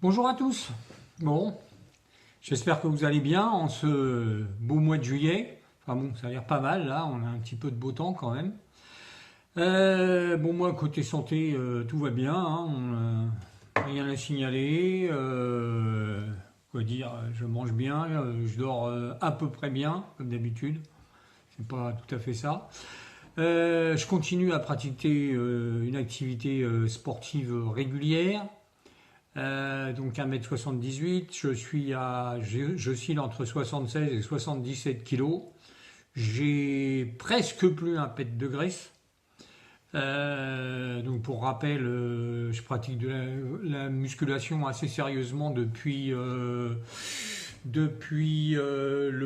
Bonjour à tous. Bon, j'espère que vous allez bien en ce beau mois de juillet. Enfin bon, ça a l'air pas mal là, on a un petit peu de beau temps quand même. Bon, moi côté santé, tout va bien, hein, rien à signaler. Quoi dire, je mange bien, je dors à peu près bien, comme d'habitude. C'est pas tout à fait ça. Je continue à pratiquer une activité sportive régulière. Donc 1,78 m, j'oscille entre 76 et 77 kilos. J'ai presque plus un pet de graisse. Donc pour rappel, je pratique la musculation assez sérieusement depuis le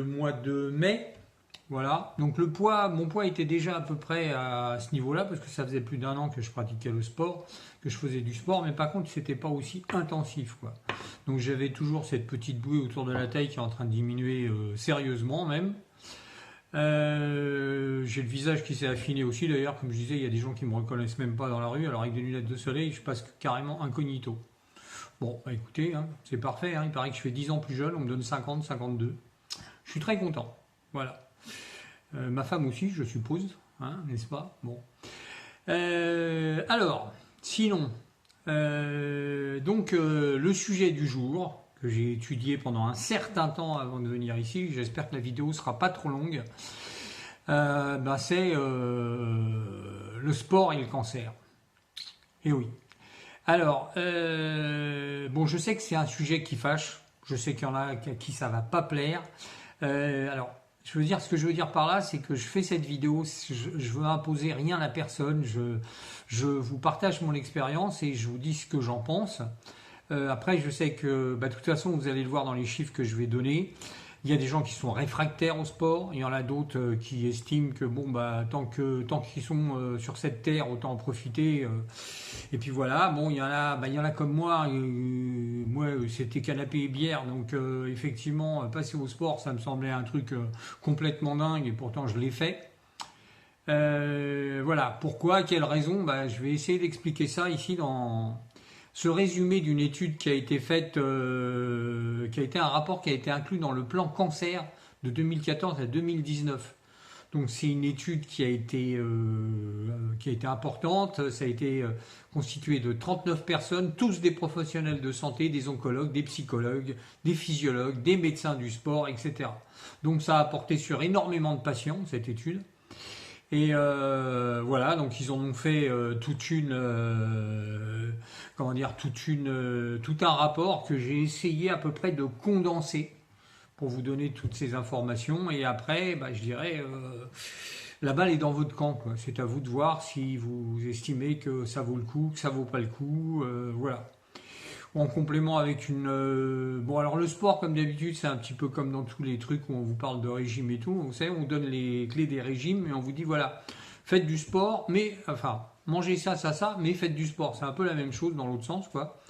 mois de mai. Voilà. Donc mon poids était déjà à peu près à ce niveau-là parce que ça faisait plus d'un an que je pratiquais le sport, que je faisais du sport, mais par contre c'était pas aussi intensif, quoi. Donc j'avais toujours cette petite bouée autour de la taille qui est en train de diminuer sérieusement même. J'ai le visage qui s'est affiné aussi d'ailleurs, comme je disais, il y a des gens qui me reconnaissent même pas dans la rue, alors avec des lunettes de soleil, je passe carrément incognito. Bon, bah écoutez, hein, c'est parfait, hein, il paraît que je fais 10 ans plus jeune, on me donne 50, 52. Je suis très content. Voilà. Ma femme aussi, je suppose, hein, n'est-ce pas? Bon. Alors, sinon, le sujet du jour que j'ai étudié pendant un certain temps avant de venir ici, j'espère que la vidéo sera pas trop longue, c'est le sport et le cancer. Et oui. Alors, bon, je sais que c'est un sujet qui fâche, je sais qu'il y en a à qui ça va pas plaire. Alors, ce que je veux dire par là, c'est que je fais cette vidéo, je veux imposer rien à personne, je vous partage mon expérience et je vous dis ce que j'en pense. Après, je sais que, de toute façon, vous allez le voir dans les chiffres que je vais donner. Il y a des gens qui sont réfractaires au sport, il y en a d'autres qui estiment que tant qu'ils sont sur cette terre, autant en profiter. Et puis voilà, bon, il y en a comme moi. Moi, c'était canapé et bière, donc effectivement, passer au sport, ça me semblait un truc complètement dingue, et pourtant je l'ai fait. Voilà, pourquoi, quelle raison, je vais essayer d'expliquer ça ici dans ce résumé d'une étude qui a été faite, qui a été un rapport qui a été inclus dans le plan cancer de 2014 à 2019. Donc c'est une étude qui a été importante. Ça a été constitué de 39 personnes, tous des professionnels de santé, des oncologues, des psychologues, des physiologues, des médecins du sport, etc. Donc ça a porté sur énormément de patients, cette étude. Et voilà, donc ils en ont fait tout un rapport que j'ai essayé à peu près de condenser pour vous donner toutes ces informations. Et après, je dirais, la balle est dans votre camp, quoi. C'est à vous de voir si vous estimez que ça vaut le coup, que ça vaut pas le coup, voilà. En complément avec bon, alors le sport, comme d'habitude, c'est un petit peu comme dans tous les trucs où on vous parle de régime et tout. Vous savez, on donne les clés des régimes et on vous dit, voilà, faites du sport, mais, enfin, mangez ça, mais faites du sport. C'est un peu la même chose dans l'autre sens, quoi.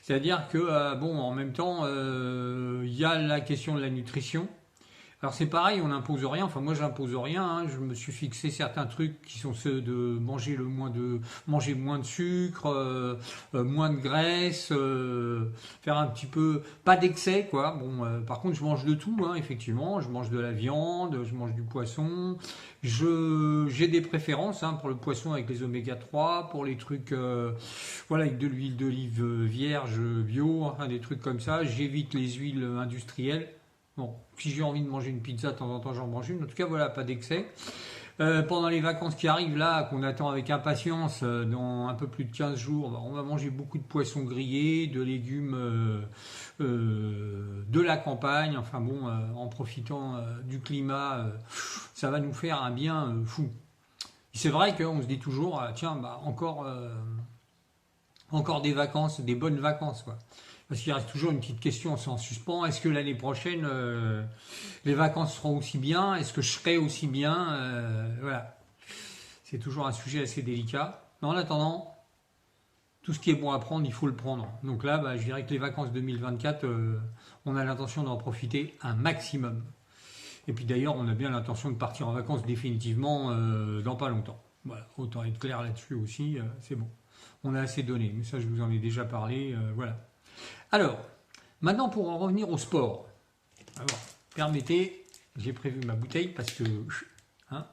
C'est-à-dire que, en même temps, il y a la question de la nutrition. Alors c'est pareil, on n'impose rien, enfin moi j'impose rien, hein. Je me suis fixé certains trucs qui sont ceux de manger moins de sucre, moins de graisse, faire un petit peu, pas d'excès quoi. Bon, par contre je mange de tout, hein, effectivement, je mange de la viande, je mange du poisson, j'ai des préférences hein, pour le poisson avec les oméga 3, pour les trucs, voilà, avec de l'huile d'olive vierge, bio, enfin des trucs comme ça, j'évite les huiles industrielles. Bon, si j'ai envie de manger une pizza de temps en temps, j'en mange une. En tout cas, voilà, pas d'excès. Pendant les vacances qui arrivent là, qu'on attend avec impatience, dans un peu plus de 15 jours, on va manger beaucoup de poissons grillés, de légumes de la campagne. Enfin bon, en profitant du climat, ça va nous faire un bien fou. C'est vrai qu'on se dit toujours, tiens, encore des vacances, des bonnes vacances, quoi. Parce qu'il reste toujours une petite question en suspens. Est-ce que l'année prochaine, les vacances seront aussi bien? Est-ce que je serai aussi bien? Voilà. C'est toujours un sujet assez délicat. Mais en attendant, tout ce qui est bon à prendre, il faut le prendre. Donc là, je dirais que les vacances 2024, on a l'intention d'en profiter un maximum. Et puis d'ailleurs, on a bien l'intention de partir en vacances définitivement dans pas longtemps. Voilà, autant être clair là-dessus aussi, c'est bon. On a assez donné, mais ça je vous en ai déjà parlé, voilà. Alors, maintenant pour en revenir au sport. Alors, permettez, j'ai prévu ma bouteille parce que, hein,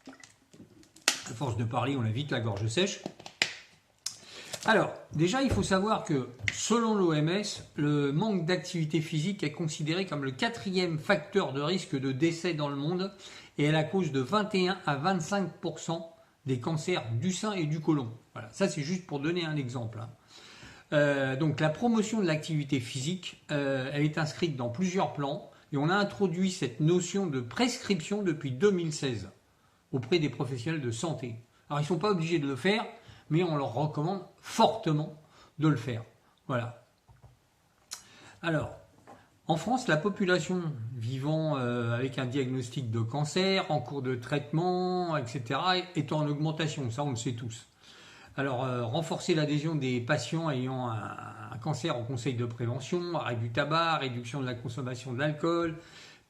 à force de parler, on a vite la gorge sèche. Alors, déjà, il faut savoir que, selon l'OMS, le manque d'activité physique est considéré comme le 4e facteur de risque de décès dans le monde et est la cause de 21 à 25% des cancers du sein et du côlon. Voilà, ça c'est juste pour donner un exemple. Donc, la promotion de l'activité physique, elle est inscrite dans plusieurs plans et on a introduit cette notion de prescription depuis 2016 auprès des professionnels de santé. Alors, ils ne sont pas obligés de le faire, mais on leur recommande fortement de le faire. Voilà. Alors, en France, la population vivant avec un diagnostic de cancer, en cours de traitement, etc., est en augmentation. Ça, on le sait tous. Alors, renforcer l'adhésion des patients ayant un cancer au conseil de prévention, arrêt du tabac, réduction de la consommation de l'alcool,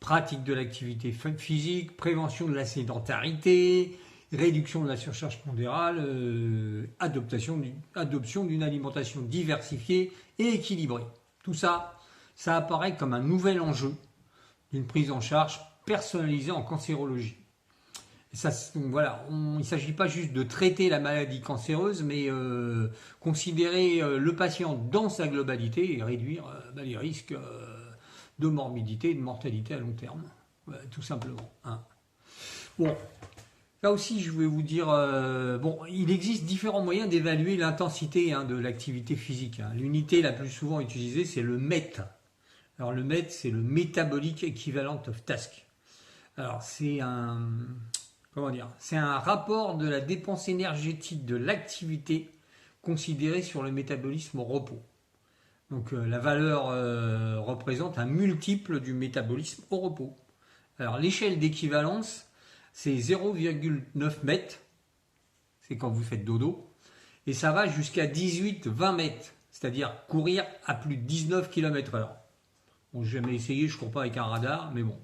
pratique de l'activité physique, prévention de la sédentarité, réduction de la surcharge pondérale, adoption d'une alimentation diversifiée et équilibrée. Tout ça, ça apparaît comme un nouvel enjeu d'une prise en charge personnalisée en cancérologie. Et ça, donc voilà, il ne s'agit pas juste de traiter la maladie cancéreuse, mais considérer le patient dans sa globalité et réduire les risques de morbidité et de mortalité à long terme, tout simplement. Hein. Bon. Là aussi, je vais vous dire, il existe différents moyens d'évaluer l'intensité de l'activité physique. L'unité la plus souvent utilisée, c'est le MET. Alors le MET, c'est le Metabolic Equivalent of Task. Alors c'est un rapport de la dépense énergétique de l'activité considérée sur le métabolisme au repos. Donc la valeur représente un multiple du métabolisme au repos. Alors l'échelle d'équivalence, c'est 0,9 mètres, c'est quand vous faites dodo, et ça va jusqu'à 18-20 mètres, c'est-à-dire courir à plus de 19 km/h. Bon, j'ai jamais essayé, je ne cours pas avec un radar, mais bon.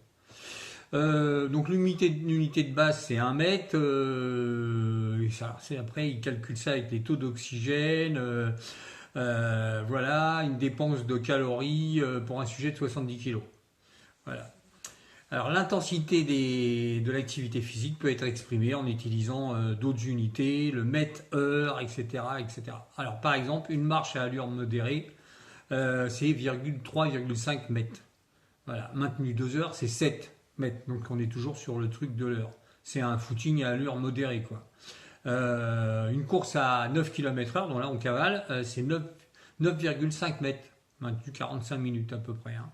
Donc l'unité de base, c'est 1 mètre, après, ils calculent ça avec les taux d'oxygène, voilà, une dépense de calories pour un sujet de 70 kg. Voilà. Alors l'intensité de l'activité physique peut être exprimée en utilisant d'autres unités, le mètre-heure, etc., etc. Alors par exemple, une marche à allure modérée, c'est 3,5 mètres. Voilà, maintenu 2 heures, c'est 7 mètres. Donc on est toujours sur le truc de l'heure. C'est un footing à allure modérée, quoi. Une course à 9 km/h, donc là on cavale, c'est 9,5 mètres, maintenu 45 minutes à peu près. Hein.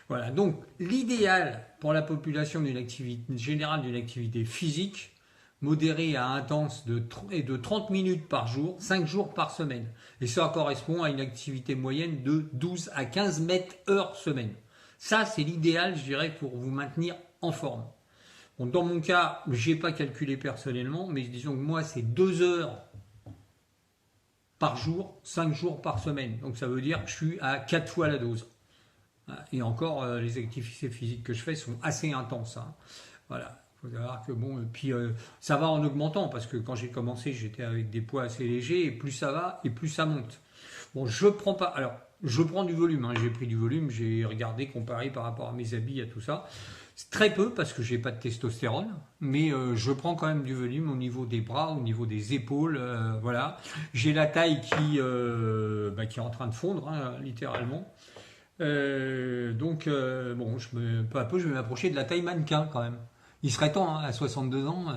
Voilà, donc l'idéal pour la population générale d'une activité physique modérée à intense est de 30 minutes par jour, 5 jours par semaine. Et ça correspond à une activité moyenne de 12 à 15 mètres heure semaine. Ça, c'est l'idéal, je dirais, pour vous maintenir en forme. Bon, dans mon cas, je n'ai pas calculé personnellement, mais disons que moi, c'est 2 heures par jour, 5 jours par semaine. Donc ça veut dire que je suis à 4 fois la dose. Et encore, les activités physiques que je fais sont assez intenses. Hein. Voilà. Il faut savoir que bon, puis ça va en augmentant parce que quand j'ai commencé, j'étais avec des poids assez légers et plus ça va et plus ça monte. Bon, je prends pas. Alors, je prends du volume. Hein. J'ai pris du volume. J'ai regardé, comparé par rapport à mes habits, à tout ça. C'est très peu parce que j'ai pas de testostérone, mais je prends quand même du volume au niveau des bras, au niveau des épaules. Voilà. J'ai la taille qui est en train de fondre, hein, littéralement. Bon, peu à peu, je vais m'approcher de la taille mannequin quand même. Il serait temps, hein, à 62 ans,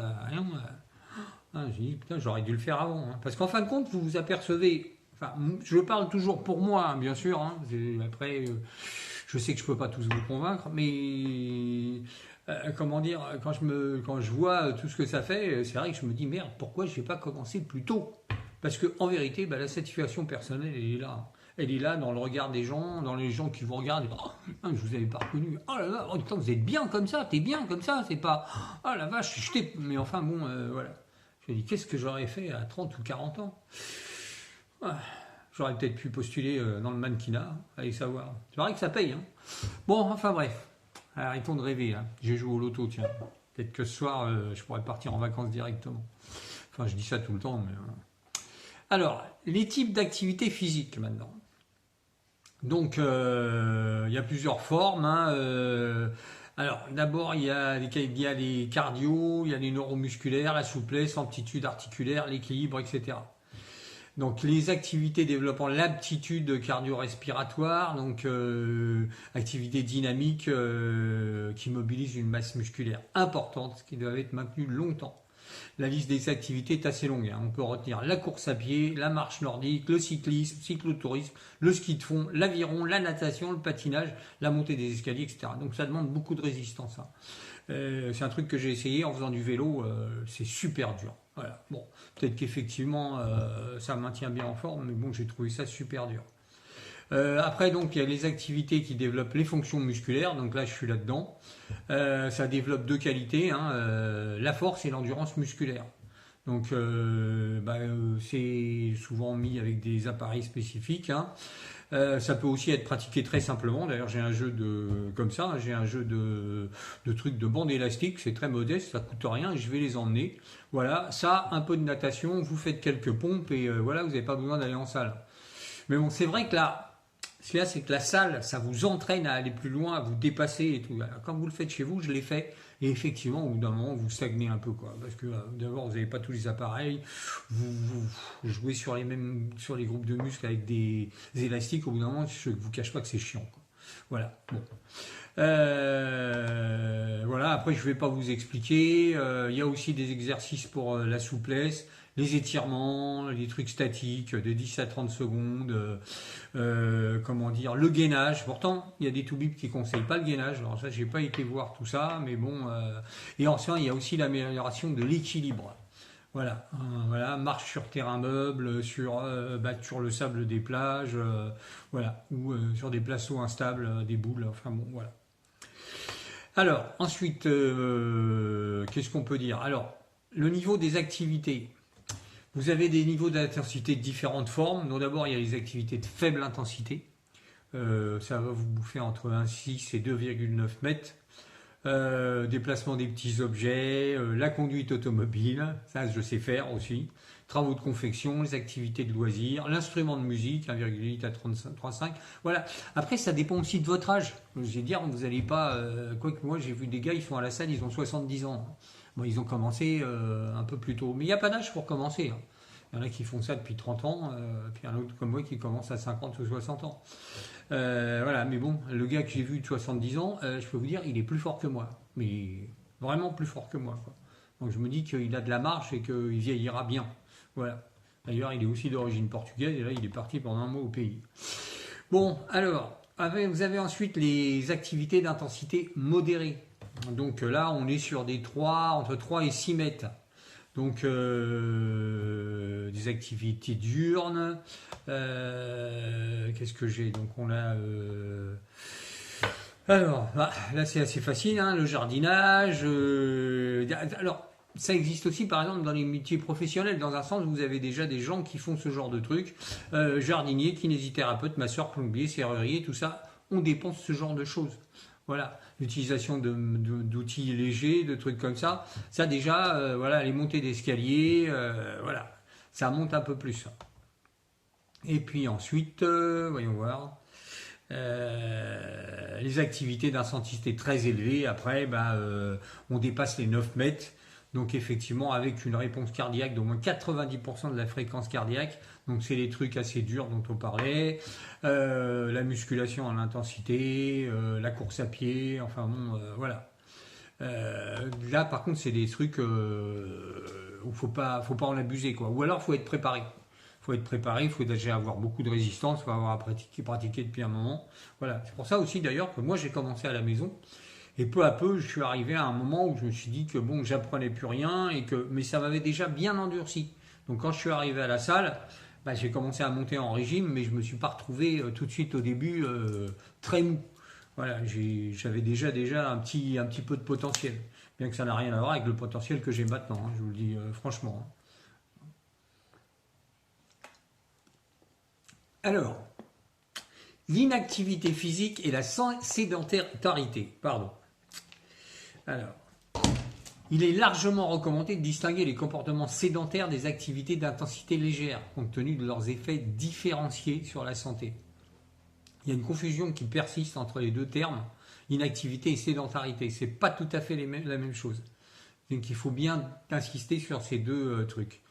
j'ai dit, putain, j'aurais dû le faire avant. Hein. Parce qu'en fin de compte, vous vous apercevez, enfin, je parle toujours pour moi, hein, bien sûr. Hein, après, je sais que je peux pas tous vous convaincre, mais comment dire, quand je vois tout ce que ça fait, c'est vrai que je me dis, merde, pourquoi je n'ai pas commencé plus tôt? Parce qu'en vérité, la satisfaction personnelle, elle est là. Elle est là dans le regard des gens, dans les gens qui vous regardent. Oh, je vous avais pas reconnu. Oh là là, oh, vous êtes bien comme ça, t'es bien comme ça. C'est pas. Oh la vache, je t'ai. Mais enfin bon, voilà. Je me dis, qu'est-ce que j'aurais fait à 30 ou 40 ans? J'aurais peut-être pu postuler dans le mannequinat, allez savoir. C'est vrai que ça paye. Hein. Bon, enfin bref. Arrêtons de rêver. Hein. J'ai joué au loto, tiens. Peut-être que ce soir, je pourrais partir en vacances directement. Enfin, je dis ça tout le temps, mais. Alors, les types d'activités physiques maintenant. Donc, il y a plusieurs formes, hein, alors, d'abord, il y a les cardio, il y a les neuromusculaires, la souplesse, l'amplitude articulaire, l'équilibre, etc. Donc, les activités développant l'aptitude cardio-respiratoire, donc activités dynamiques qui mobilisent une masse musculaire importante, qui doivent être maintenues longtemps. La liste des activités est assez longue, hein. On peut retenir la course à pied, la marche nordique, le cyclisme, le cyclotourisme, le ski de fond, l'aviron, la natation, le patinage, la montée des escaliers, etc. Donc ça demande beaucoup de résistance, hein. C'est un truc que j'ai essayé en faisant du vélo, c'est super dur. Voilà. Bon, peut-être qu'effectivement ça maintient bien en forme, mais bon, j'ai trouvé ça super dur. Après, donc, il y a les activités qui développent les fonctions musculaires. Donc là, je suis là-dedans. Ça développe deux qualités, hein, la force et l'endurance musculaire. Donc, c'est souvent mis avec des appareils spécifiques, hein. Ça peut aussi être pratiqué très simplement. D'ailleurs, j'ai un jeu comme ça, hein, j'ai un jeu de trucs de bande élastique. C'est très modeste, ça coûte rien. Et je vais les emmener. Voilà, ça, un peu de natation. Vous faites quelques pompes et voilà, vous n'avez pas besoin d'aller en salle. Mais bon, c'est vrai que là, ce qu'il y a, c'est que la salle, ça vous entraîne à aller plus loin, à vous dépasser et tout. Alors, quand vous le faites chez vous, je l'ai fait, et effectivement, au bout d'un moment, vous stagnez un peu, quoi. Parce que d'abord, vous n'avez pas tous les appareils, vous jouez sur les groupes de muscles avec des élastiques. Au bout d'un moment, je ne vous cache pas que c'est chiant, quoi. Voilà. Bon. Voilà. Après, je ne vais pas vous expliquer. Il y a aussi des exercices pour la souplesse, les étirements, les trucs statiques de 10 à 30 secondes, comment dire, le gainage. Pourtant, il y a des toubibs qui ne conseillent pas le gainage. Alors ça, j'ai pas été voir tout ça, mais bon. Et enfin, il y a aussi l'amélioration de l'équilibre. Voilà, voilà, marche sur terrain meuble, sur le sable des plages, voilà, ou sur des placeaux instables, des boules. Enfin bon, voilà. Alors, ensuite, qu'est-ce qu'on peut dire? Alors, le niveau des activités. Vous avez des niveaux d'intensité de différentes formes. Donc d'abord, il y a les activités de faible intensité. Ça va vous bouffer entre 1,6 et 2,9 mètres. Déplacement des petits objets, la conduite automobile, ça je sais faire aussi. Travaux de confection, les activités de loisirs, l'instrument de musique, 1,8 à 3,5. Voilà. Après, ça dépend aussi de votre âge. Je vais dire, vous n'allez pas... quoique moi, j'ai vu des gars, ils sont à la salle, ils ont 70 ans. Bon, ils ont commencé un peu plus tôt. Mais il n'y a pas d'âge pour commencer, hein. Il y en a qui font ça depuis 30 ans, puis un autre comme moi qui commence à 50 ou 60 ans. Voilà, mais bon, le gars que j'ai vu de 70 ans, je peux vous dire, il est plus fort que moi. Mais vraiment plus fort que moi, quoi. Donc je me dis qu'il a de la marche et qu'il vieillira bien. Voilà. D'ailleurs, il est aussi d'origine portugaise et là, il est parti pendant un mois au pays. Bon, alors, vous avez ensuite les activités d'intensité modérée. Donc là, on est sur entre 3 et 6 mètres. Donc des activités diurnes. Qu'est-ce que j'ai? Donc on a... Alors, là c'est assez facile, hein, le jardinage. Alors, ça existe aussi par exemple dans les métiers professionnels, dans un sens où vous avez déjà des gens qui font ce genre de trucs. Jardinier, kinésithérapeute, masseur, plombier, serrurier, tout ça, on dépense ce genre de choses. Voilà, l'utilisation d'outils légers, de trucs comme ça. Ça déjà, voilà, les montées d'escalier, voilà, ça monte un peu plus. Et puis ensuite, voyons voir, les activités d'intensité très élevée. Après, on dépasse les 9 mètres. Donc effectivement, avec une réponse cardiaque d'au moins 90% de la fréquence cardiaque. Donc c'est les trucs assez durs dont on parlait. La musculation en intensité, la course à pied, enfin bon, voilà. Là par contre, c'est des trucs où faut pas en abuser, quoi. Ou alors faut être préparé. Il faut déjà avoir beaucoup de résistance, il faut avoir pratiqué depuis un moment. Voilà. C'est pour ça aussi d'ailleurs que moi j'ai commencé à la maison. Et peu à peu, je suis arrivé à un moment où je me suis dit que bon, j'apprenais plus rien, mais ça m'avait déjà bien endurci. Donc quand je suis arrivé à la salle, j'ai commencé à monter en régime, mais je me suis pas retrouvé tout de suite au début très mou. Voilà, j'avais déjà un petit peu de potentiel, bien que ça n'a rien à voir avec le potentiel que j'ai maintenant, hein, je vous le dis franchement. Alors, l'inactivité physique et la sédentarité, pardon. Alors, Il est largement recommandé de distinguer les comportements sédentaires des activités d'intensité légère, compte tenu de leurs effets différenciés sur la santé. Il y a une confusion qui persiste entre les deux termes, inactivité et sédentarité. Ce n'est pas tout à fait la même chose. Donc il faut bien insister sur ces deux trucs.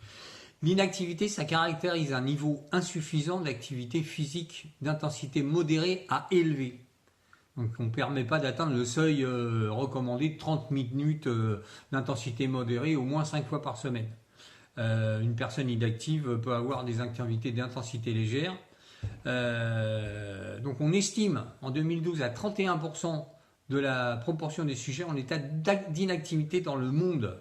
L'inactivité, ça caractérise un niveau insuffisant d'activité physique d'intensité modérée à élevée. Donc on ne permet pas d'atteindre le seuil recommandé de 30 minutes d'intensité modérée au moins 5 fois par semaine. Une personne inactive peut avoir des activités d'intensité légère. Donc on estime en 2012 à 31% de la proportion des sujets en état d'inactivité dans le monde.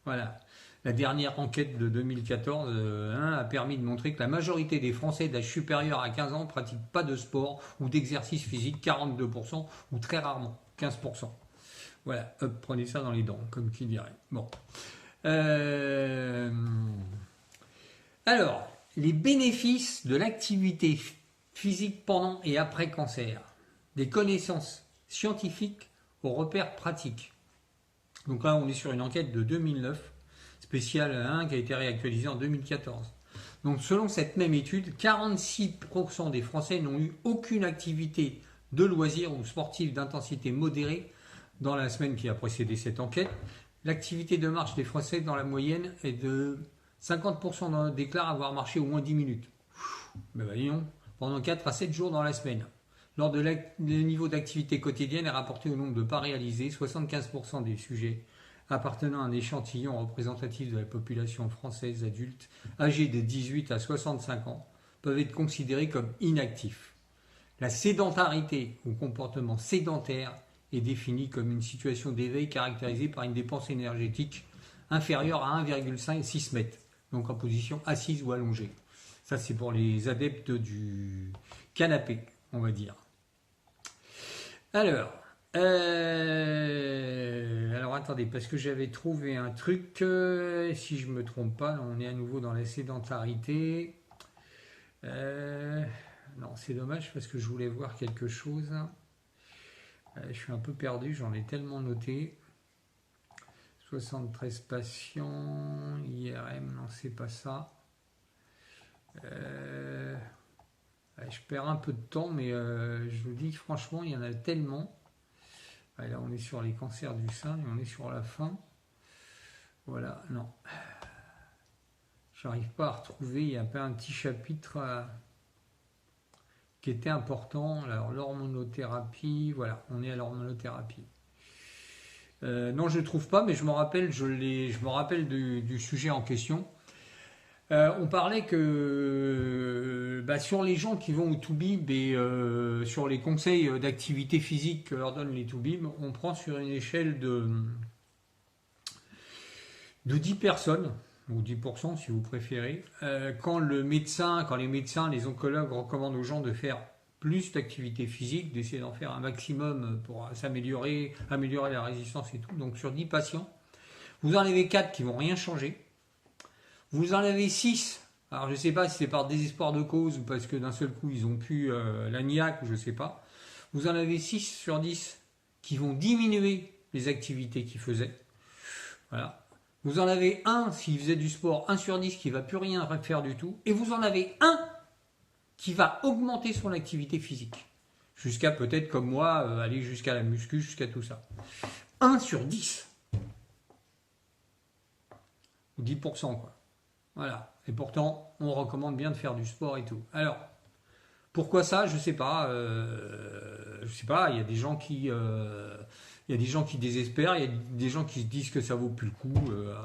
Voilà. La dernière enquête de 2014 a permis de montrer que la majorité des Français d'âge supérieur à 15 ans ne pratiquent pas de sport ou d'exercice physique, 42%, ou très rarement, 15%. Voilà, hop, prenez ça dans les dents, comme qui dirait. Bon. Alors, les bénéfices de l'activité physique pendant et après cancer, des connaissances scientifiques aux repères pratiques. Donc là, on est sur une enquête de 2009, spéciale 1, qui a été réactualisée en 2014. Donc selon cette même étude, 46% des Français n'ont eu aucune activité de loisirs ou sportive d'intensité modérée dans la semaine qui a précédé cette enquête. L'activité de marche des Français dans la moyenne est de 50% déclarent avoir marché au moins 10 minutes. Ben voyons, pendant 4 à 7 jours dans la semaine. Lors de le niveau d'activité quotidienne est rapporté au nombre de pas réalisés, 75% des sujets appartenant à un échantillon représentatif de la population française adulte âgée de 18 à 65 ans peuvent être considérés comme inactifs. La sédentarité ou comportement sédentaire est définie comme une situation d'éveil caractérisée par une dépense énergétique inférieure à 1,6 mètres, donc en position assise ou allongée. Ça, c'est pour les adeptes du canapé, on va dire. Alors attendez, parce que j'avais trouvé un truc, si je ne me trompe pas, on est à nouveau dans la sédentarité. Non, c'est dommage parce que je voulais voir quelque chose. Je suis un peu perdu, j'en ai tellement noté. 73 patients, IRM, non, c'est pas ça. Je perds un peu de temps, mais je vous dis que franchement, il y en a tellement. Là, on est sur les cancers du sein et on est sur la fin. Voilà, non. J'arrive pas à retrouver, il y a un petit chapitre qui était important. Alors, l'hormonothérapie, voilà, on est à l'hormonothérapie. Non, je ne trouve pas, mais je me rappelle, du sujet en question. On parlait que sur les gens qui vont au Toubib et sur les conseils d'activité physique que leur donnent les Toubib, on prend sur une échelle de 10 personnes, ou 10% si vous préférez, quand les médecins, les oncologues recommandent aux gens de faire plus d'activité physique, d'essayer d'en faire un maximum pour s'améliorer, améliorer la résistance et tout. Donc sur 10 patients, vous en avez 4 qui ne vont rien changer. Vous en avez 6, alors je ne sais pas si c'est par désespoir de cause ou parce que d'un seul coup ils ont pu la niaque, je ne sais pas. Vous en avez 6 sur 10 qui vont diminuer les activités qu'ils faisaient. Voilà. Vous en avez un, s'il faisait du sport, 1 sur 10 qui ne va plus rien faire du tout. Et vous en avez un qui va augmenter son activité physique. Jusqu'à peut-être comme moi, aller jusqu'à la muscu, jusqu'à tout ça. 1 sur 10. 10% quoi. Voilà. Et pourtant, on recommande bien de faire du sport et tout. Alors, pourquoi ça? Je sais pas. Il y a des gens qui désespèrent. Il y a des gens qui se disent que ça vaut plus le coup,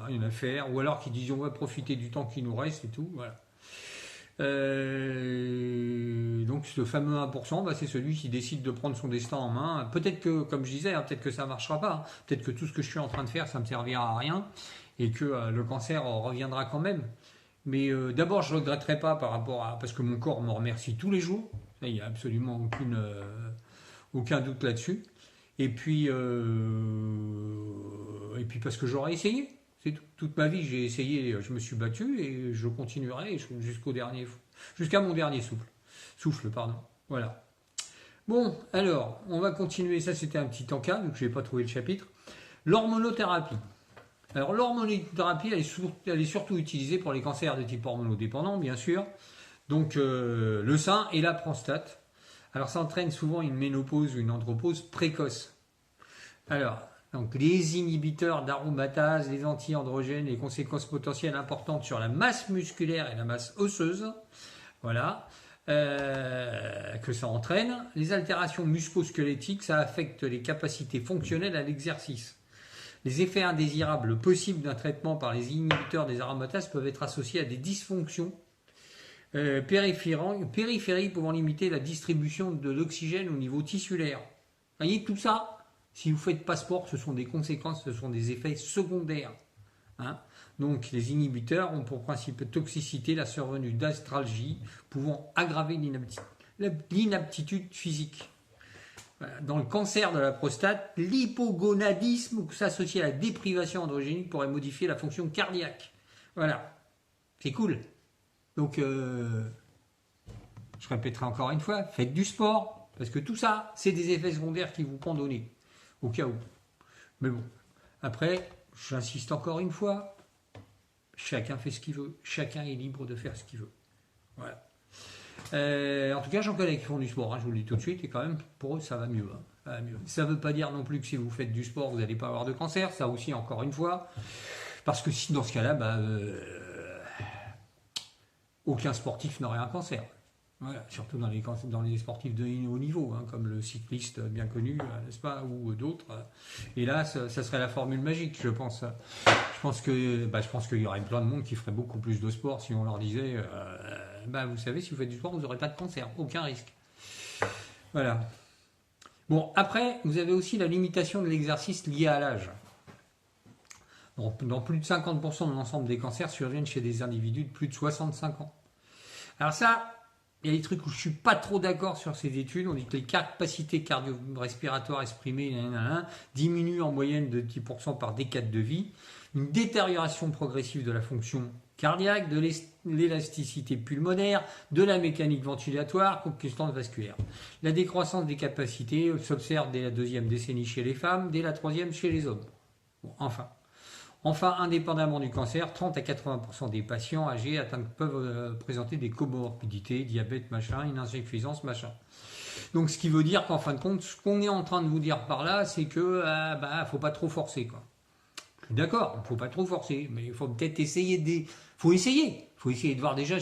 rien à faire. Ou alors qui disent on va profiter du temps qui nous reste et tout. Voilà. Donc ce fameux 1%, c'est celui qui décide de prendre son destin en main. Peut-être que, comme je disais, peut-être que ça marchera pas. Peut-être que tout ce que je suis en train de faire, ça me servira à rien. Et que le cancer reviendra quand même. Mais d'abord, je ne regretterai pas parce que mon corps me remercie tous les jours. Là, il n'y a absolument aucun doute là-dessus. Et puis parce que j'aurais essayé. C'est tout. Toute ma vie, j'ai essayé, je me suis battu et je continuerai jusqu'à mon dernier souffle. Voilà. Bon, alors, on va continuer. Ça, c'était un petit encas, donc je n'ai pas trouvé le chapitre. L'hormonothérapie. Alors l'hormonothérapie, elle est surtout utilisée pour les cancers de type hormonodépendant, bien sûr. Donc le sein et la prostate. Alors ça entraîne souvent une ménopause ou une andropause précoce. Alors, donc les inhibiteurs d'aromatase, les anti-androgènes, les conséquences potentielles importantes sur la masse musculaire et la masse osseuse, voilà, que ça entraîne. Les altérations musculosquelettiques, ça affecte les capacités fonctionnelles à l'exercice. Les effets indésirables possibles d'un traitement par les inhibiteurs des aromatases peuvent être associés à des dysfonctions périphériques pouvant limiter la distribution de l'oxygène au niveau tissulaire. Vous voyez, tout ça, si vous faites pas sport, ce sont des conséquences, ce sont des effets secondaires. Hein. Donc les inhibiteurs ont pour principe toxicité la survenue d'astralgie pouvant aggraver l'inaptitude physique. Dans le cancer de la prostate, l'hypogonadisme s'associé à la déprivation androgénique pourrait modifier la fonction cardiaque. Voilà, c'est cool. Donc, je répéterai encore une fois, faites du sport, parce que tout ça, c'est des effets secondaires qui vous pourront donner, au cas où. Mais bon, après, j'insiste encore une fois, chacun fait ce qu'il veut, chacun est libre de faire ce qu'il veut. Voilà. En tout cas, j'en connais qui font du sport, hein, je vous le dis tout de suite, et quand même, pour eux, ça va mieux. Hein, ça va mieux. Ça ne veut pas dire non plus que si vous faites du sport, vous n'allez pas avoir de cancer, ça aussi, encore une fois, parce que si dans ce cas-là, aucun sportif n'aurait un cancer. Voilà, surtout dans les sportifs de haut niveau, hein, comme le cycliste bien connu, n'est-ce pas, ou d'autres. Et là, ça serait la formule magique, je pense. Je pense qu'il y aurait plein de monde qui ferait beaucoup plus de sport si on leur disait, vous savez, si vous faites du sport, vous n'aurez pas de cancer, aucun risque. Voilà. Bon, après, vous avez aussi la limitation de l'exercice liée à l'âge. Dans plus de 50% de l'ensemble des cancers surviennent chez des individus de plus de 65 ans. Alors ça, il y a des trucs où je ne suis pas trop d'accord sur ces études. On dit que les capacités cardio-respiratoires exprimées diminuent en moyenne de 10% par décade de vie. Une détérioration progressive de la fonction cardiaque, de l'élasticité pulmonaire, de la mécanique ventilatoire, constante vasculaire. La décroissance des capacités s'observe dès la 2e décennie chez les femmes, dès la 3e chez les hommes. Bon, Enfin, indépendamment du cancer, 30 à 80% des patients âgés atteints peuvent présenter des comorbidités, diabète, une insuffisance, Donc, ce qui veut dire qu'en fin de compte, ce qu'on est en train de vous dire par là, c'est que faut pas trop forcer, quoi. D'accord, il ne faut pas trop forcer, mais il faut peut-être essayer faut essayer de voir déjà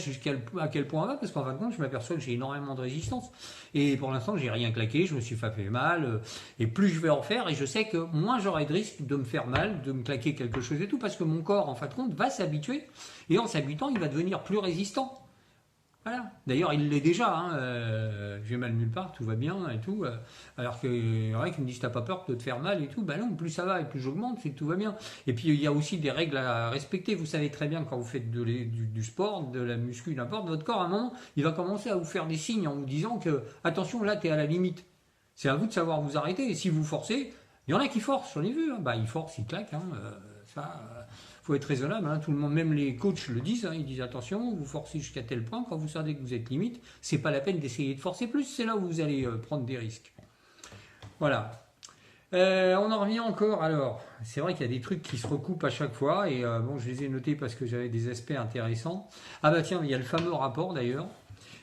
à quel point on va, parce qu'en fin de compte, je m'aperçois que j'ai énormément de résistance. Et pour l'instant, j'ai rien claqué, je me suis pas fait mal, et plus je vais en faire, et je sais que moins j'aurai de risque de me faire mal, de me claquer quelque chose et tout, parce que mon corps, en fin de compte, va s'habituer, et en s'habituant, il va devenir plus résistant. Voilà. D'ailleurs, il l'est déjà. Hein. J'ai mal nulle part, tout va bien et tout. Alors que vrai qu'ils me disent t'as pas peur de te faire mal et tout. Ben non, plus ça va et plus j'augmente, c'est que tout va bien. Et puis il y a aussi des règles à respecter. Vous savez très bien quand vous faites du sport, de la muscu, n'importe, votre corps à un moment, il va commencer à vous faire des signes en vous disant que attention, là t'es à la limite. C'est à vous de savoir vous arrêter. Et si vous forcez, il y en a qui forcent, j'en ai vu. Hein. Ils forcent, ils claquent. Hein. Faut être raisonnable, hein. Tout le monde, même les coachs le disent, hein. Ils disent attention, vous forcez jusqu'à tel point, quand vous savez que vous êtes limite, c'est pas la peine d'essayer de forcer plus, c'est là où vous allez prendre des risques. Voilà. On en revient encore, alors, c'est vrai qu'il y a des trucs qui se recoupent à chaque fois, et je les ai notés parce que j'avais des aspects intéressants. Ah bah tiens, il y a le fameux rapport d'ailleurs,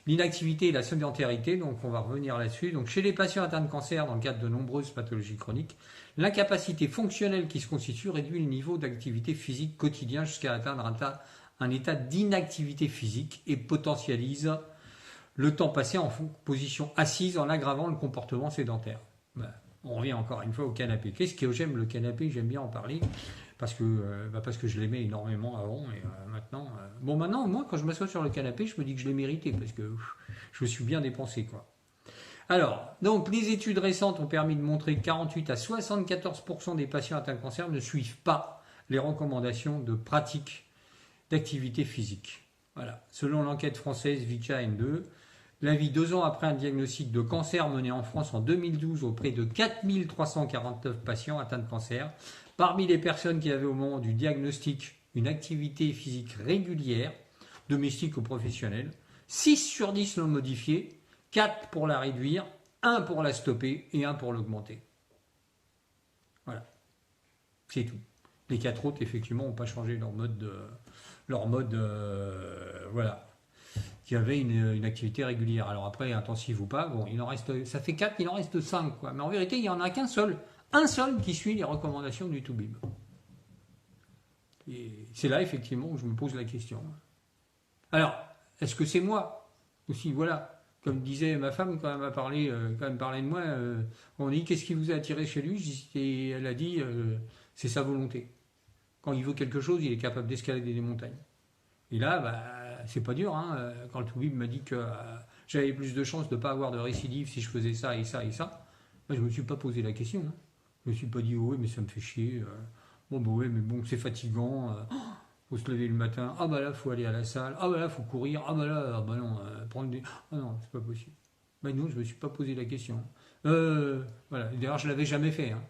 l'inactivité et la sédentarité, donc on va revenir là-dessus. Donc chez les patients atteints de cancer, dans le cadre de nombreuses pathologies chroniques, l'incapacité fonctionnelle qui se constitue réduit le niveau d'activité physique quotidien jusqu'à atteindre un état d'inactivité physique et potentialise le temps passé en position assise en aggravant le comportement sédentaire. On revient encore une fois au canapé. Qu'est-ce que j'aime le canapé? J'aime bien en parler parce que je l'aimais énormément avant et maintenant... maintenant, moi, quand je m'assois sur le canapé, je me dis que je l'ai mérité parce que je me suis bien dépensé, quoi. Alors, donc, les études récentes ont permis de montrer que 48 à 74% des patients atteints de cancer ne suivent pas les recommandations de pratique d'activité physique. Voilà. Selon l'enquête française VICA N2, l'avis 2 ans après un diagnostic de cancer mené en France en 2012 auprès de 4349 patients atteints de cancer, parmi les personnes qui avaient au moment du diagnostic une activité physique régulière, domestique ou professionnelle, 6 sur 10 l'ont modifiée, 4 pour la réduire, 1 pour la stopper et 1 pour l'augmenter. Voilà. C'est tout. Les 4 autres, effectivement, n'ont pas changé voilà, qui avait une activité régulière. Alors après, intensive ou pas, bon, ça fait 4, il en reste 5, quoi. Mais en vérité, il n'y en a qu'un seul, qui suit les recommandations du Toubib. Et c'est là, effectivement, où je me pose la question. Alors, est-ce que c'est moi aussi, voilà, comme disait ma femme quand elle m'a parlé, de moi, on dit qu'est-ce qui vous a attiré chez lui, et elle a dit c'est sa volonté. Quand il veut quelque chose, il est capable d'escalader des montagnes. Et là, c'est pas dur, hein, quand le Toubib m'a dit que j'avais plus de chances de ne pas avoir de récidive si je faisais ça et ça et ça, je ne me suis pas posé la question. Hein. Je me suis pas dit, oh, ouais, mais ça me fait chier. Ouais, mais bon, c'est fatigant. Faut se lever le matin. Ah bah là, faut aller à la salle. Ah bah là, faut courir. Ah bah là, non, prendre des. Ah non, c'est pas possible. Non, je me suis pas posé la question. Voilà. D'ailleurs, je l'avais jamais fait. Hein.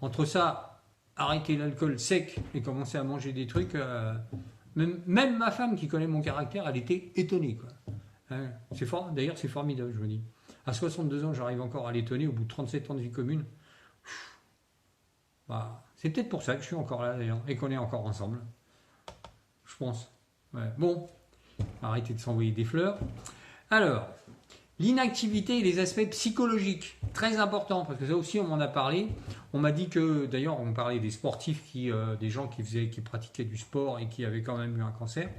Entre ça, arrêter l'alcool sec et commencer à manger des trucs. Même ma femme qui connaît mon caractère, elle était étonnée. Quoi. Hein, d'ailleurs, c'est formidable, je me dis. À 62 ans, j'arrive encore à l'étonner au bout de 37 ans de vie commune. C'est peut-être pour ça que je suis encore là, d'ailleurs, et qu'on est encore ensemble. Je pense. Ouais. Bon, arrêtez de s'envoyer des fleurs. Alors, l'inactivité et les aspects psychologiques, très important, parce que ça aussi, on m'en a parlé. On m'a dit que, d'ailleurs, on parlait des sportifs, des gens qui pratiquaient du sport et qui avaient quand même eu un cancer.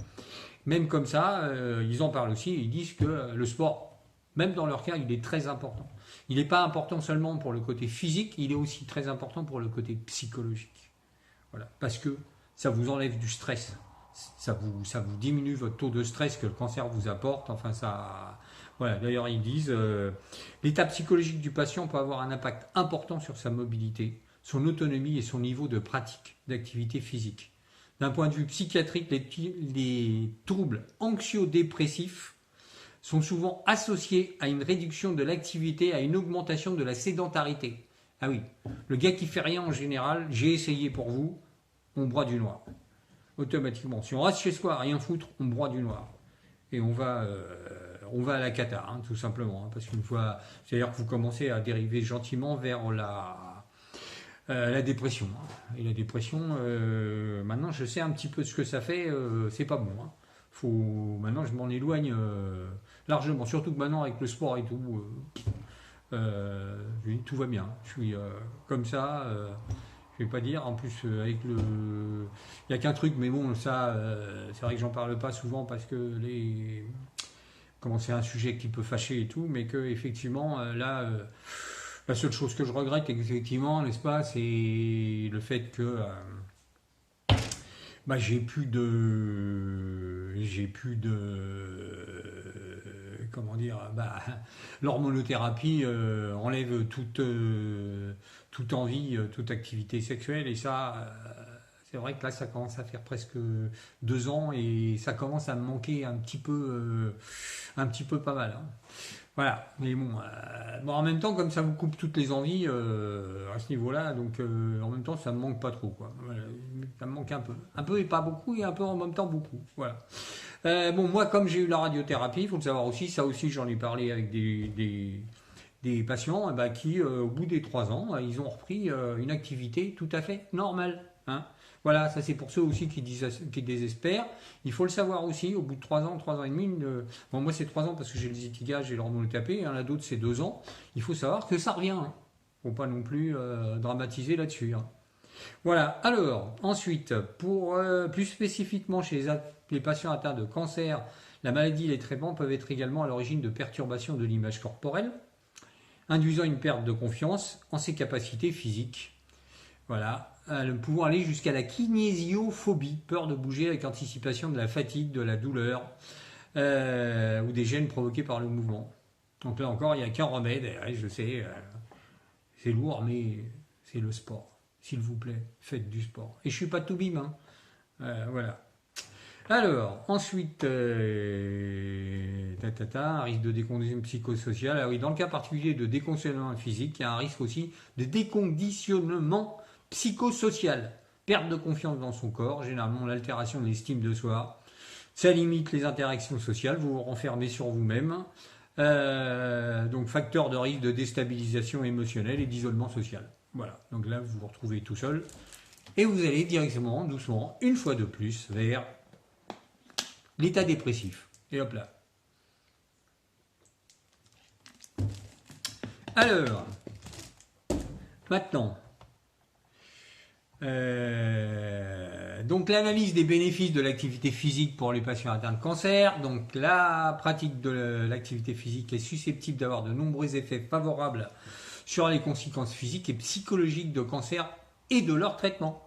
Même comme ça, ils en parlent aussi. Ils disent que le sport, même dans leur cas, il est très important. Il n'est pas important seulement pour le côté physique, il est aussi très important pour le côté psychologique. Voilà, parce que ça vous enlève du stress. Ça vous diminue votre taux de stress que le cancer vous apporte. Enfin, ça... Voilà, d'ailleurs, ils disent l'état psychologique du patient peut avoir un impact important sur sa mobilité, son autonomie et son niveau de pratique d'activité physique. D'un point de vue psychiatrique, les troubles anxio-dépressifs sont souvent associés à une réduction de l'activité, à une augmentation de la sédentarité. Ah oui, le gars qui fait rien en général, j'ai essayé pour vous, on boit du noir. Automatiquement. Si on reste chez soi à rien foutre, on boit du noir. Et on va à la cata, hein, tout simplement. Hein, parce qu'une fois, c'est-à-dire que vous commencez à dériver gentiment vers la dépression. Hein. Et la dépression, maintenant je sais un petit peu ce que ça fait, c'est pas bon. Hein. Maintenant je m'en éloigne largement, surtout que maintenant avec le sport et tout, tout va bien. Je suis comme ça. Je vais pas dire, en plus avec il n'y a qu'un truc, mais bon, ça, c'est vrai que j'en parle pas souvent parce que c'est un sujet qui peut fâcher et tout, mais que effectivement, là, la seule chose que je regrette, effectivement, n'est-ce pas, c'est le fait que j'ai plus de, comment dire, l'hormonothérapie enlève toute envie, toute activité sexuelle, et ça, c'est vrai que là, ça commence à faire presque 2 ans et ça commence à me manquer un petit peu pas mal. Hein. Voilà, mais bon, en même temps, comme ça vous coupe toutes les envies à ce niveau-là, donc en même temps, ça me manque pas trop, quoi. Voilà, ça me manque un peu et pas beaucoup, et un peu en même temps beaucoup. Voilà. Moi, comme j'ai eu la radiothérapie, il faut le savoir aussi, ça aussi, j'en ai parlé avec des patients qui, au bout des 3 ans, ils ont repris une activité tout à fait normale. Hein. Voilà, ça c'est pour ceux aussi qui désespèrent. Il faut le savoir aussi, au bout de 3 ans, 3 ans et demi, moi c'est 3 ans parce que j'ai les étigages et l'hormonothérapie, il y en a d'autres c'est 2 ans. Il faut savoir que ça revient. Hein. Faut pas non plus dramatiser là-dessus. Hein. Voilà, alors, ensuite, pour plus spécifiquement chez les patients atteints de cancer, la maladie et les traitements peuvent être également à l'origine de perturbations de l'image corporelle, induisant une perte de confiance en ses capacités physiques. Voilà, pouvant aller jusqu'à la kinésiophobie, peur de bouger avec anticipation de la fatigue, de la douleur ou des gênes provoqués par le mouvement. Donc là encore, il n'y a qu'un remède, je sais, c'est lourd, mais c'est le sport. S'il vous plaît, faites du sport. Et je ne suis pas tout bim, hein. Voilà. Alors, ensuite, un risque de déconditionnement psychosocial. Ah oui, dans le cas particulier de déconditionnement physique, il y a un risque aussi de déconditionnement psychosocial. Perte de confiance dans son corps, généralement l'altération de l'estime de soi. Ça limite les interactions sociales, vous vous renfermez sur vous-même. Donc, facteur de risque de déstabilisation émotionnelle et d'isolement social. Voilà, donc là, vous vous retrouvez tout seul. et vous allez directement, doucement, une fois de plus, vers l'état dépressif. Et hop là. Alors, maintenant, donc l'analyse des bénéfices de l'activité physique pour les patients atteints de cancer. Donc la pratique de l'activité physique est susceptible d'avoir de nombreux effets favorables sur les conséquences physiques et psychologiques de cancer et de leur traitement.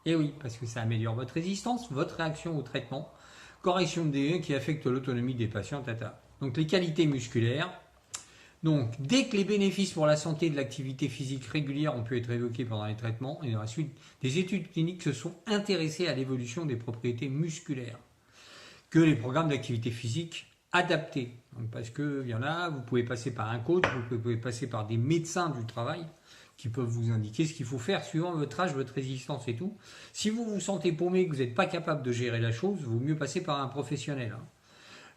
Et oui, parce que ça améliore votre résistance, votre réaction au traitement, correction de délais qui affecte l'autonomie des patients, tata. Donc les qualités musculaires. Donc, dès que les bénéfices pour la santé de l'activité physique régulière ont pu être évoqués pendant les traitements, et dans la suite, des études cliniques se sont intéressées à l'évolution des propriétés musculaires que les programmes d'activité physique adaptés. Donc, parce qu'il y en a, vous pouvez passer par un coach, vous pouvez passer par des médecins du travail qui peuvent vous indiquer ce qu'il faut faire suivant votre âge, votre résistance et tout. Si vous vous sentez paumé, que vous n'êtes pas capable de gérer la chose, il vaut mieux passer par un professionnel.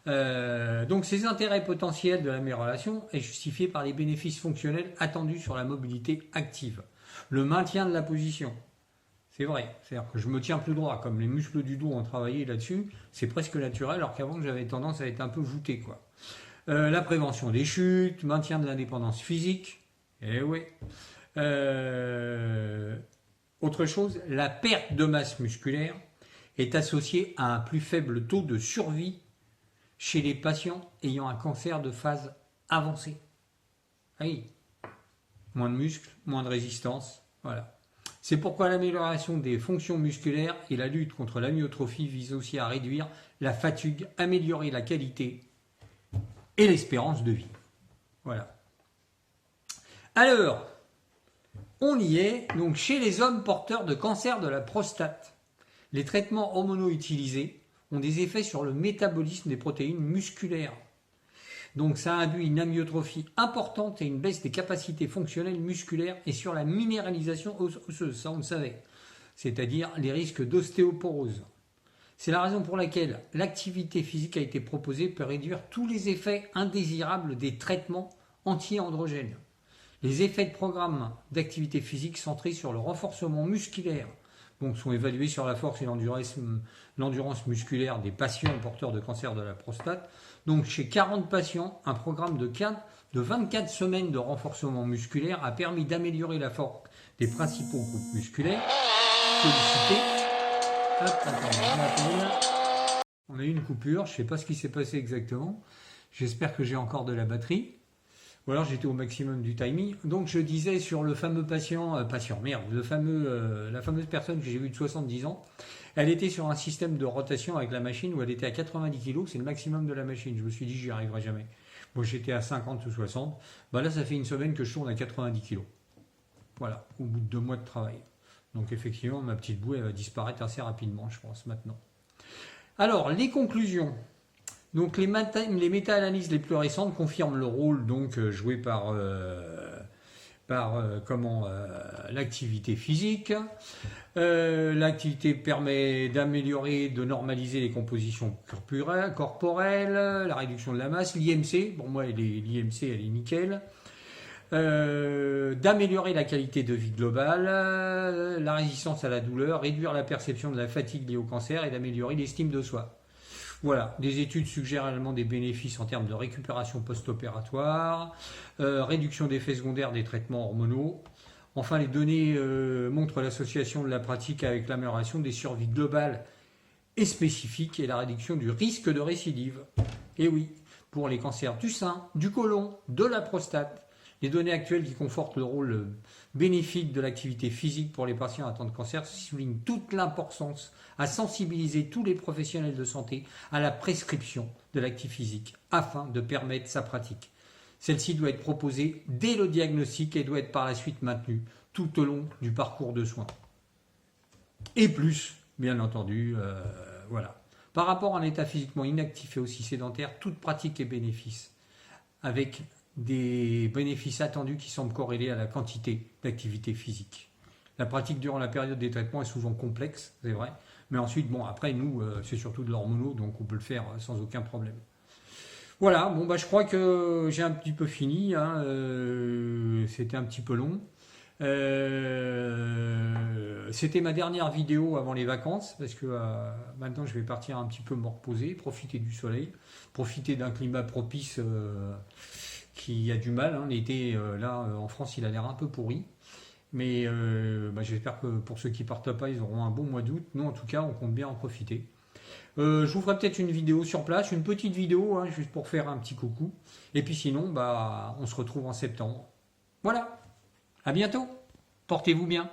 Donc ces intérêts potentiels de l'amélioration est justifié par les bénéfices fonctionnels attendus sur la mobilité active. Le maintien de la position, c'est vrai, c'est-à-dire que je me tiens plus droit, comme les muscles du dos ont travaillé là-dessus, c'est presque naturel, alors qu'avant j'avais tendance à être un peu voûté, quoi. La prévention des chutes, maintien de l'indépendance physique, eh oui. Autre chose, la perte de masse musculaire est associée à un plus faible taux de survie chez les patients ayant un cancer de phase avancée. Ah oui, moins de muscles, moins de résistance, voilà. C'est pourquoi l'amélioration des fonctions musculaires et la lutte contre l'amyotrophie vise aussi à réduire la fatigue, améliorer la qualité et l'espérance de vie. Voilà. Alors, on y est, donc chez les hommes porteurs de cancer de la prostate, les traitements hormonaux utilisés ont des effets sur le métabolisme des protéines musculaires. Donc ça induit une amyotrophie importante et une baisse des capacités fonctionnelles musculaires et sur la minéralisation osseuse, ça on le savait, c'est-à-dire les risques d'ostéoporose. C'est la raison pour laquelle l'activité physique a été proposée pour réduire tous les effets indésirables des traitements anti-androgènes. Les effets de programme d'activité physique centrés sur le renforcement musculaire sont évalués sur la force et l'endurance musculaire des patients porteurs de cancer de la prostate. Donc chez 40 patients, un programme de 24 semaines de renforcement musculaire a permis d'améliorer la force des principaux groupes musculaires sollicités. On a eu une coupure, je ne sais pas ce qui s'est passé exactement. J'espère que j'ai encore de la batterie. Ou alors j'étais au maximum du timing. Donc je disais sur le fameux la fameuse personne que j'ai vue de 70 ans, elle était sur un système de rotation avec la machine où elle était à 90 kg, c'est le maximum de la machine. Je me suis dit j'y arriverai jamais. Moi j'étais à 50 ou 60. Là ça fait une semaine que je tourne à 90 kg. Voilà, au bout de 2 mois de travail. Donc effectivement ma petite boue elle va disparaître assez rapidement je pense maintenant. Alors les conclusions. Donc les méta-analyses les plus récentes confirment le rôle joué par l'activité physique. L'activité permet d'améliorer, de normaliser les compositions corporelles, la réduction de la masse, l'IMC, pour moi l'IMC elle est nickel. D'améliorer la qualité de vie globale, la résistance à la douleur, réduire la perception de la fatigue liée au cancer et d'améliorer l'estime de soi. Voilà, des études suggèrent également des bénéfices en termes de récupération post-opératoire, réduction d'effets secondaires des traitements hormonaux. Enfin, les données montrent l'association de la pratique avec l'amélioration des survies globales et spécifiques et la réduction du risque de récidive. Et oui, pour les cancers du sein, du côlon, de la prostate, les données actuelles qui confortent le rôle bénéfique de l'activité physique pour les patients atteints de cancer soulignent toute l'importance à sensibiliser tous les professionnels de santé à la prescription de l'activité physique afin de permettre sa pratique. Celle-ci doit être proposée dès le diagnostic et doit être par la suite maintenue tout au long du parcours de soins. Et plus, bien entendu, voilà. Par rapport à un état physiquement inactif et aussi sédentaire, toute pratique est bénéfice, avec des bénéfices attendus qui semblent corrélés à la quantité d'activité physique. La pratique durant la période des traitements est souvent complexe, c'est vrai, mais ensuite, après nous, c'est surtout de l'hormonaux, donc on peut le faire sans aucun problème. Voilà, je crois que j'ai un petit peu fini, c'était un petit peu long. C'était ma dernière vidéo avant les vacances, parce que maintenant je vais partir un petit peu me reposer, profiter du soleil, profiter d'un climat propice qui a du mal, hein. L'été, là, en France, il a l'air un peu pourri. Mais j'espère que pour ceux qui partent pas, ils auront un bon mois d'août. Nous, en tout cas, on compte bien en profiter. Je vous ferai peut-être une vidéo sur place, une petite vidéo, hein, juste pour faire un petit coucou. Et puis sinon, on se retrouve en septembre. Voilà, à bientôt. Portez-vous bien.